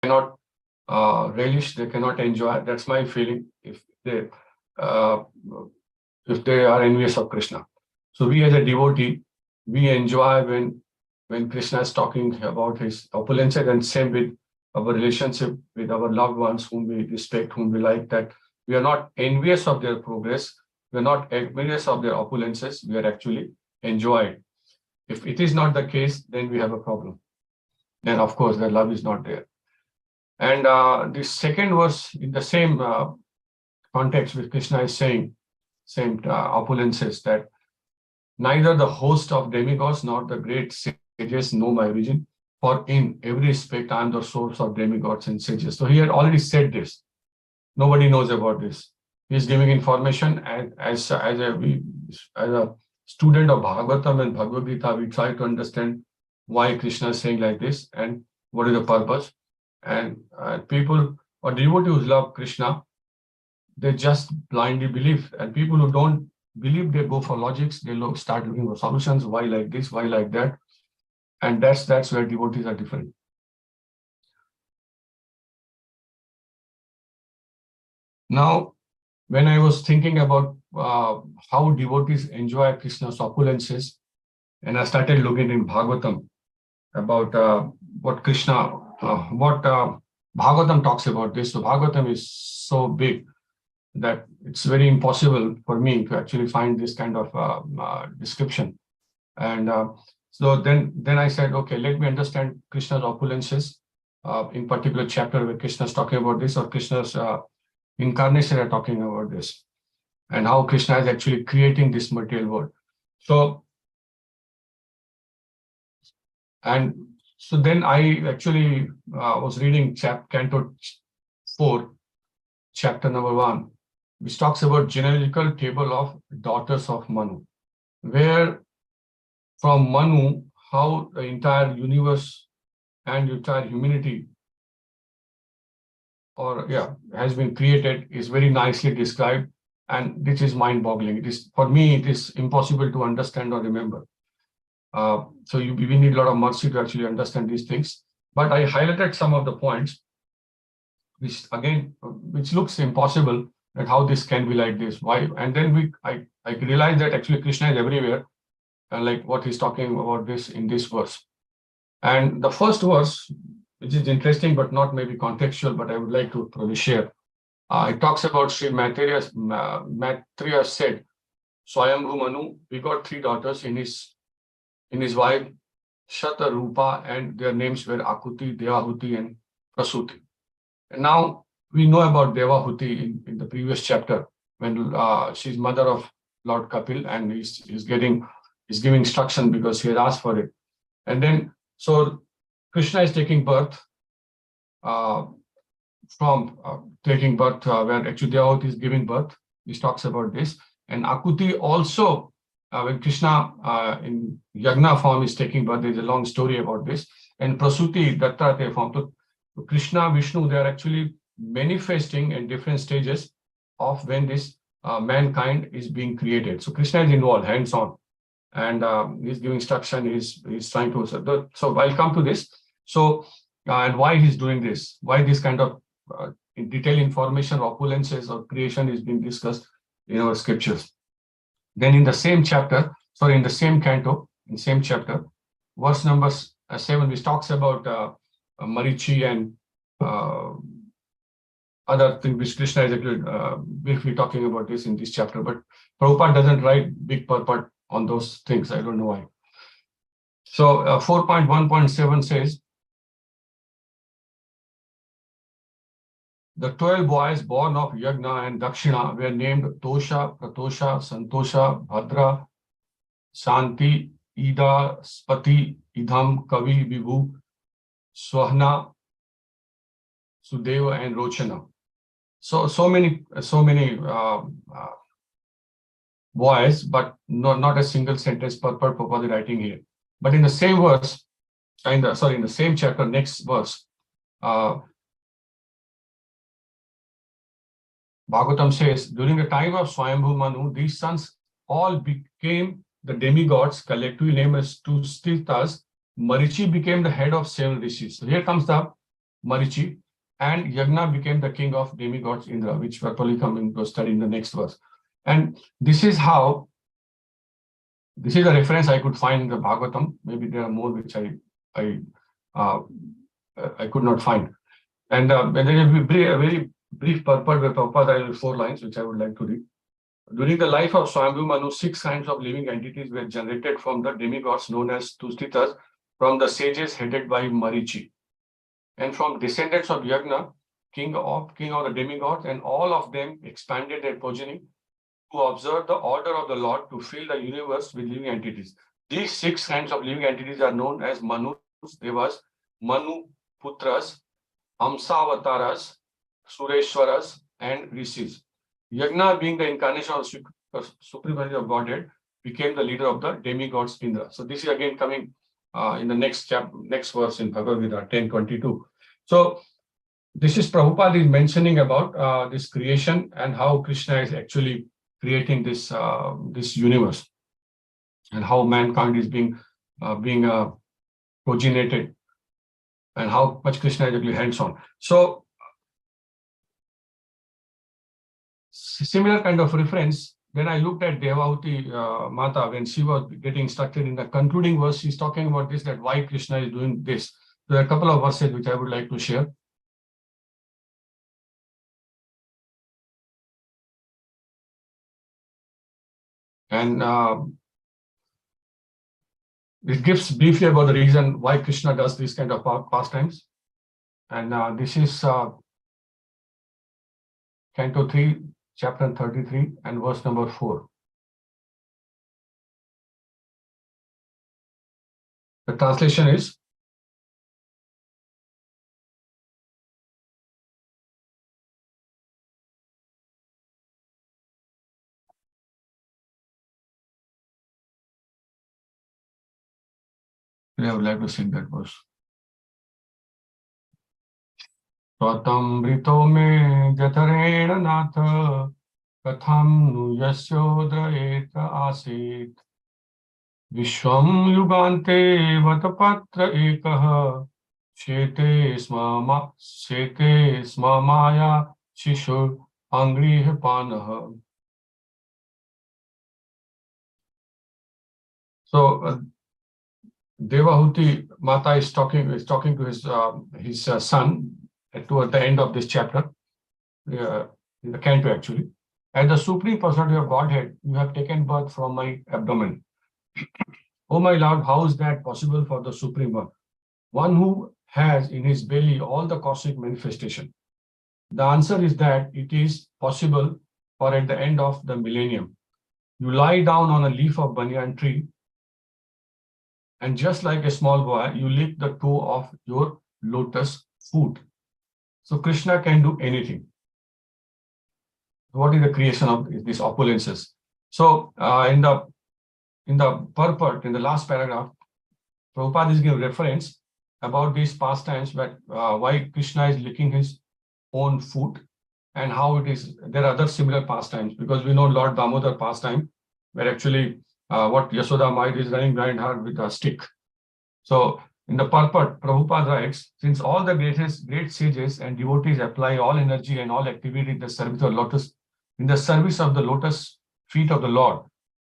cannot relish, they cannot enjoy. That's my feeling. Uh, if they are envious of Krishna. So we as a devotee, we enjoy when Krishna is talking about his opulences, and same with our relationship with our loved ones whom we respect, whom we like, that we are not envious of their progress, we are not envious of their opulences, we are actually enjoying. If it is not the case, then we have a problem. Then of course the love is not there. And the second verse in the same context which Krishna is saying, same opulences, that neither the host of demigods nor the great sages know my origin, for in every respect I am the source of demigods and sages. So he had already said this. Nobody knows about this. He is giving information, and as a student of Bhagavatam and Bhagavad Gita, we try to understand why Krishna is saying like this and what is the purpose. And people or devotees who love Krishna, they just blindly believe. And people who don't believe, they go for logics, they start looking for solutions. Why like this? Why like that? And that's where devotees are different. Now, when I was thinking about how devotees enjoy Krishna's opulences, and I started looking in Bhagavatam about what Bhagavatam talks about this. So Bhagavatam is so big that it's very impossible for me to actually find this kind of description. And so then I said, okay, let me understand Krishna's opulences in particular chapter where Krishna is talking about this, or Krishna's incarnation are talking about this, and how Krishna is actually creating this material world. So then I actually was reading Canto 4, chapter number 1, which talks about genealogical table of daughters of Manu, where from Manu, how the entire universe and entire humanity has been created is very nicely described, and this is mind-boggling. It is, for me, it is impossible to understand or remember. So we need a lot of mercy to actually understand these things. But I highlighted some of the points, which looks impossible, that how this can be like this, why? And then I realized that actually Krishna is everywhere, like what he's talking about this in this verse. And the first verse, which is interesting but not maybe contextual, but I would like to probably share. It talks about Sri Maitreya said, Swayambhu Manu begot 3 daughters in his wife Shata Rupa, and their names were Akuti, Devahuti, and Prasuti. And now we know about Devahuti in the previous chapter, when she's mother of Lord Kapil, and he's giving instruction because he had asked for it. And then so Krishna is taking birth where actually Devahuti is giving birth. He talks about this. And Akuti also, when Krishna in Yagna form is taking birth, there's a long story about this. And Prasuti, Dattatreya form. So Krishna, Vishnu, they are actually manifesting in different stages of when this mankind is being created. So Krishna is involved, hands-on. And he's giving instruction, he's trying to, so I'll come to this. So, and why he's doing this, why this kind of detailed information, opulences or creation is being discussed in our scriptures. Then in the same chapter, in the same canto, in same chapter, verse number 7, which talks about Marichi and other things which Krishna is actually briefly talking about this in this chapter, but Prabhupada doesn't write big purport on those things. I don't know why. So 4.1.7 says, the 12 boys born of Yagna and Dakshina were named Tosha, Pratosha, Santosha, Bhadra, Shanti, Ida, Spati, Idham, Kavi, Vibhu, Swahna, Sudeva, and Rochana. So many boys, but not a single sentence per Prabhupada writing here. But in the same verse, in the same chapter, next verse, Bhagavatam says, during the time of Swayambhu Manu, these sons all became the demigods, collectively named as 2 Stiltas. Marichi became the head of 7 rishis. So here comes the Marichi, and Yagna became the king of demigods Indra, which we're probably coming to study in the next verse. And this is a reference I could find in the Bhagavatam. Maybe there are more which I could not find. And then a very brief purport with Prabhupada, 4 lines, which I would like to read. During the life of Swayambhu Manu, 6 kinds of living entities were generated from the demigods known as Tustitas, from the sages headed by Marichi, and from descendants of Yagna, king of the demigods, and all of them expanded their progeny to observe the order of the Lord to fill the universe with living entities. These 6 kinds of living entities are known as Manus, Devas, Manu Putras, Amsavataras, Sureshwaras, and Rishis. Yagna, being the incarnation of supreme personality of Godhead, became the leader of the demigods Indra. So this is again coming in the next verse in Bhagavad Gita 10:22. So this is Prabhupada is mentioning about this creation and how Krishna is actually creating this universe, and how mankind is being progenited, and how much Krishna is actually hands-on. So similar kind of reference, when I looked at Devahuti Mata, when she was getting instructed in the concluding verse, she's talking about this, that why Krishna is doing this. There are a couple of verses which I would like to share. And it gives briefly about the reason why Krishna does this kind of pastimes. And this is Canto 3, chapter 33, and verse number 4. The translation is, I would like to sing that verse. Swatambrito me jatarena natha katham nu yasyodra asit Vishwam yugante vatapatra ekah shete sma maya shishur angrih panah. So Devahuti Mata is talking to his son toward the end of this chapter, in the canto actually. And the Supreme Personality of Godhead, you have taken birth from my abdomen. Oh my Lord, how is that possible for the Supreme One? One who has in his belly all the cosmic manifestation. The answer is that it is possible for at the end of the millennium. You lie down on a leaf of banyan tree, and just like a small boy, you lick the toe of your lotus foot. So Krishna can do anything. What is the creation of these opulences? So in the purport, in the last paragraph, Prabhupada is giving reference about these pastimes, but why Krishna is licking his own foot, and how it is. There are other similar pastimes, because we know Lord Damodar pastime, where actually what Yashoda might is running behind her with a stick. So in the purport, Prabhupada writes, since all the great sages and devotees apply all energy and all activity in the service of the lotus feet of the Lord,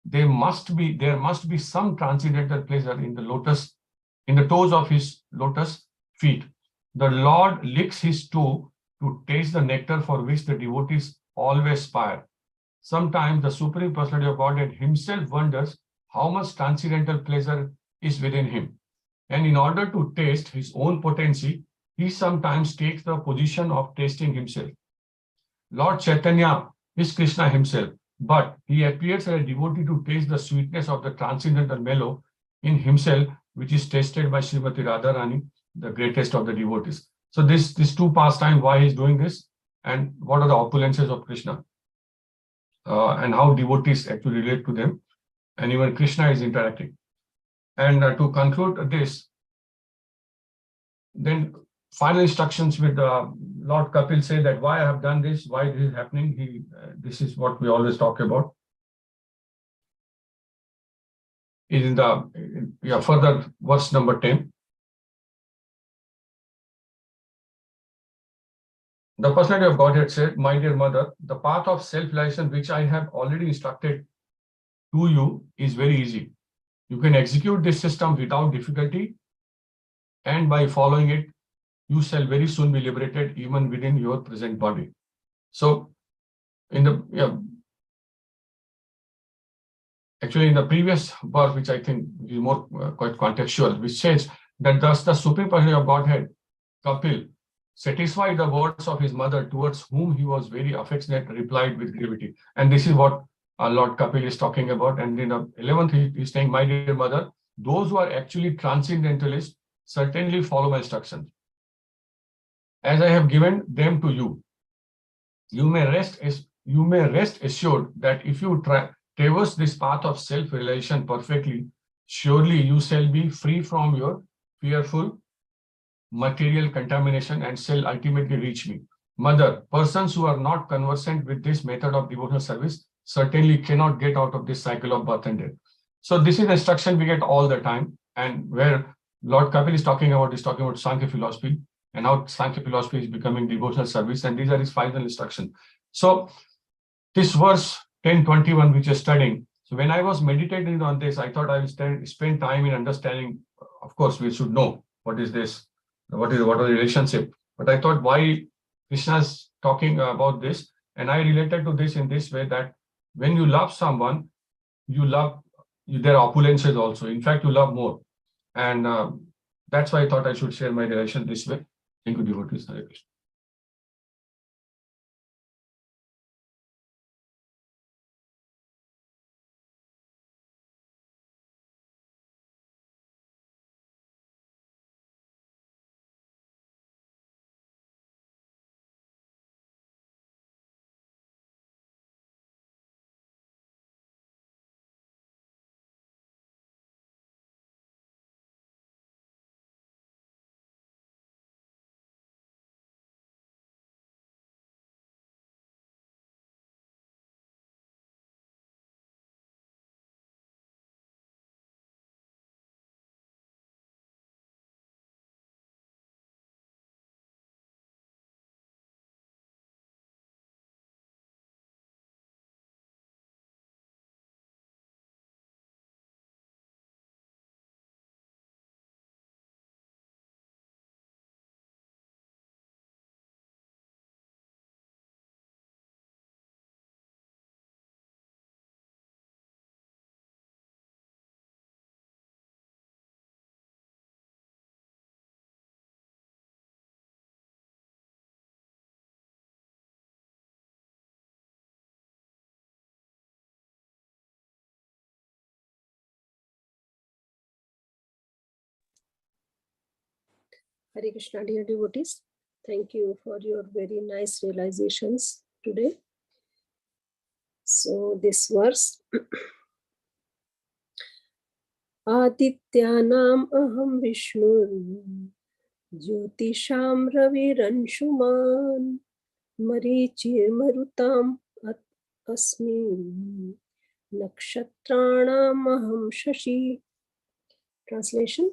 there must be some transcendental pleasure in the toes of his lotus feet. The Lord licks his toe to taste the nectar for which the devotees always aspire. Sometimes the Supreme Personality of Godhead himself wonders how much transcendental pleasure is within him. And in order to taste his own potency, he sometimes takes the position of tasting himself. Lord Chaitanya is Krishna himself, but he appears as a devotee to taste the sweetness of the transcendental mellow in himself, which is tasted by Srimati Radharani, the greatest of the devotees. So these two pastimes, why he's doing this, and what are the opulences of Krishna, and how devotees actually relate to them, and even Krishna is interacting. And to conclude this, then final instructions with Lord Kapil say that why I have done this, why this is happening. This is what we always talk about. In the further verse number 10. The personality of Godhead said, my dear mother, the path of self-realization which I have already instructed to you is very easy. You can execute this system without difficulty, and by following it, you shall very soon be liberated even within your present body. So in the actually in the previous verse, which I think is more quite contextual, which says that thus the Supreme Personality of Godhead, Kapil, satisfied the words of his mother, towards whom he was very affectionate, replied with gravity. And this is what Lord Kapil is talking about. And in the 11th, he is saying, my dear mother, those who are actually transcendentalists certainly follow my instructions, as I have given them to you. You may rest assured that if you traverse this path of self-realization perfectly, surely you shall be free from your fearful material contamination and shall ultimately reach me. Mother, persons who are not conversant with this method of devotional service certainly cannot get out of this cycle of birth and death. So this is the instruction we get all the time, and where Lord Kapil is talking about Sankhya philosophy, and how Sankhya philosophy is becoming devotional service, and these are his final instructions. So this verse 10:21, which you're studying, so when I was meditating on this, I thought I would spend time in understanding. Of course, we should know what is this, what is the relationship. But I thought, why Krishna is talking about this, and I related to this in this way, that when you love someone, you love their opulences also. In fact, you love more, and that's why I thought I should share my relation this way. Thank you, devotees. Hare Krishna. Hare Krishna, dear devotees. Thank you for your very nice realizations today. So this verse, Adityanam aham Vishnu, Jyotisham Raviransuman, Marichir Marutam Asmi, Nakshatranam aham Shashi. Translation: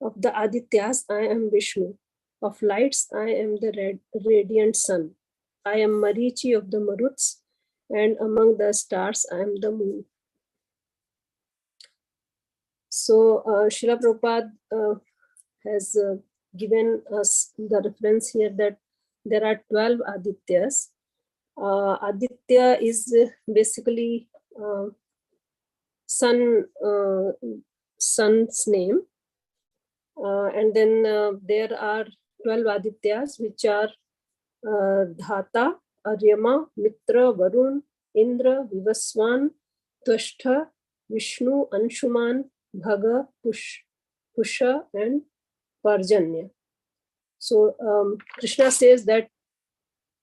of the Adityas, I am Vishnu. Of lights, I am the radiant sun. I am Marichi of the Maruts, and among the stars, I am the moon. So, Srila Prabhupada has given us the reference here that there are 12 Adityas. Aditya is basically sun's name. And then there are 12 Adityas, which are Dhata, Aryama, Mitra, Varun, Indra, Vivaswan, Tvashtha, Vishnu, Anshuman, Bhaga, Pusha, and Parjanya. So Krishna says that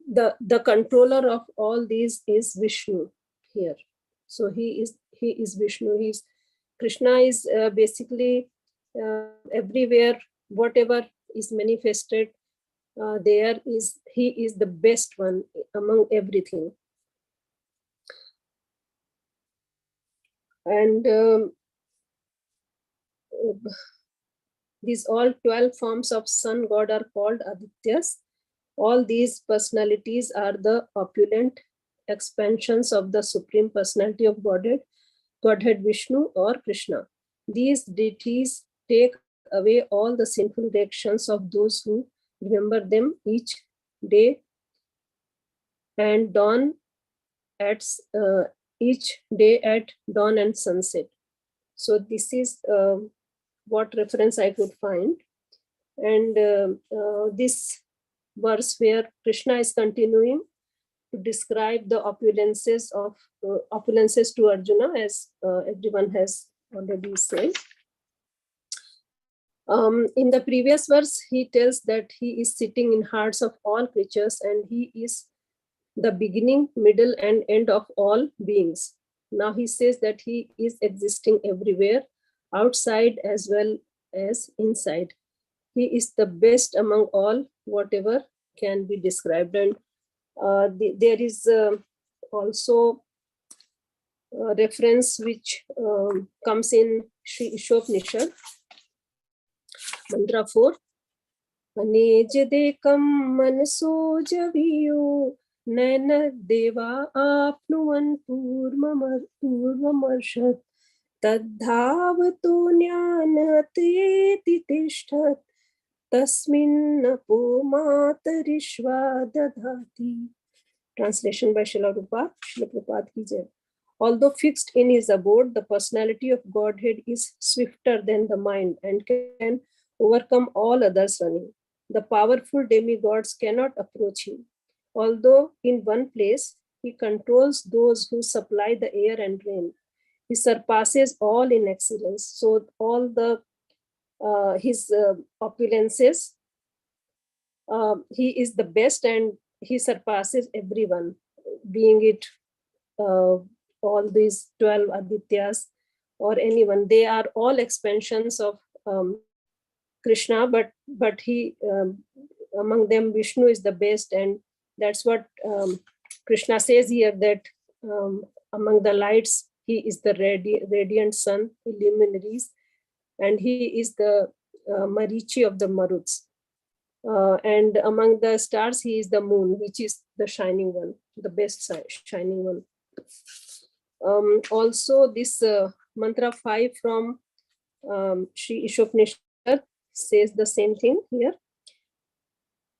the controller of all these is Vishnu here. So he is Vishnu. Krishna is basically everywhere, whatever is manifested, he is the best one among everything. And these all 12 forms of sun god are called Adityas. All these personalities are the opulent expansions of the Supreme Personality of Godhead Vishnu or Krishna. These deities take away all the sinful reactions of those who remember them each day and dawn at each day at dawn and sunset. So this is what reference I could find. And this verse where Krishna is continuing to describe the opulences to Arjuna, as everyone has already said. In the previous verse, he tells that he is sitting in hearts of all creatures and he is the beginning, middle, and end of all beings. Now he says that he is existing everywhere, outside as well as inside. He is the best among all, whatever can be described. And there is also a reference which comes in Sri Ishopnishad, Mantra 4. Anejadekam manaso javiyo nana deva apnuvan purvamarshat tadhavato jnanate tishtat tasmin napo matarishva dadhati. Translation by Srila Prabhupada ki jai. Although fixed in his abode, the personality of Godhead is swifter than the mind and can overcome all others running. The powerful demigods cannot approach him. Although in one place, he controls those who supply the air and rain. He surpasses all in excellence. So all the his opulences, he is the best and he surpasses everyone, being it all these 12 Adityas or anyone. They are all expansions of Krishna, but he among them Vishnu is the best, and that's what Krishna says here, that among the lights he is the radiant sun, luminaries, and he is the Marichi of the Maruts. And among the stars he is the moon, which is the shining one, the best shining one. Also this mantra 5 from Sri Ishopnishad says the same thing here.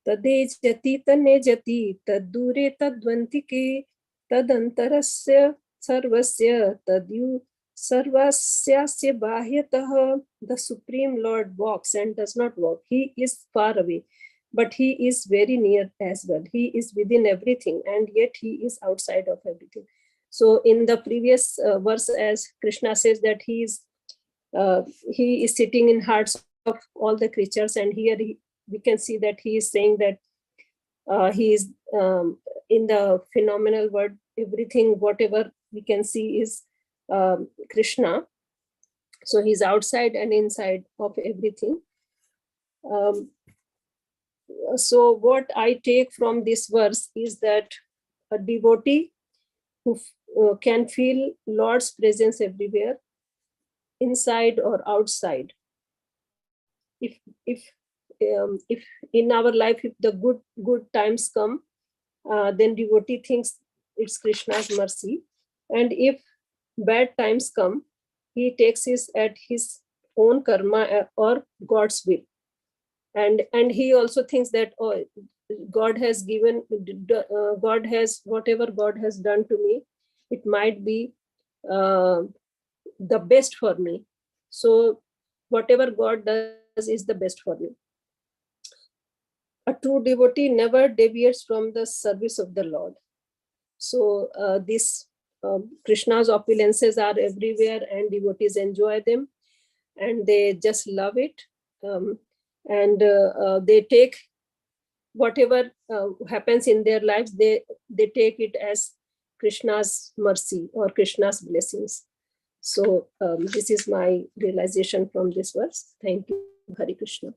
Tadejati tanejati taddure tadvantike tadantarasya sarvasya tadyu sarvasyasya bahyatah. The Supreme Lord walks and does not walk. He is far away, but he is very near as well. He is within everything and yet he is outside of everything. So in the previous verse, as Krishna says that he is sitting in hearts of all the creatures, and here we can see that he is saying that he is in the phenomenal world, everything, whatever we can see is Krishna. So he's outside and inside of everything. So what I take from this verse is that a devotee who can feel Lord's presence everywhere, inside or outside. If in our life, if the good times come, then devotee thinks it's Krishna's mercy, and if bad times come, he takes it at his own karma or God's will, and he also thinks that God has given, God has, whatever God has done to me, it might be the best for me. So whatever God does is the best for me. A true devotee never deviates from the service of the Lord. So this Krishna's opulences are everywhere and devotees enjoy them and they just love it. And they take whatever happens in their lives, they take it as Krishna's mercy or Krishna's blessings. So this is my realization from this verse. Thank you. Hare Krishna.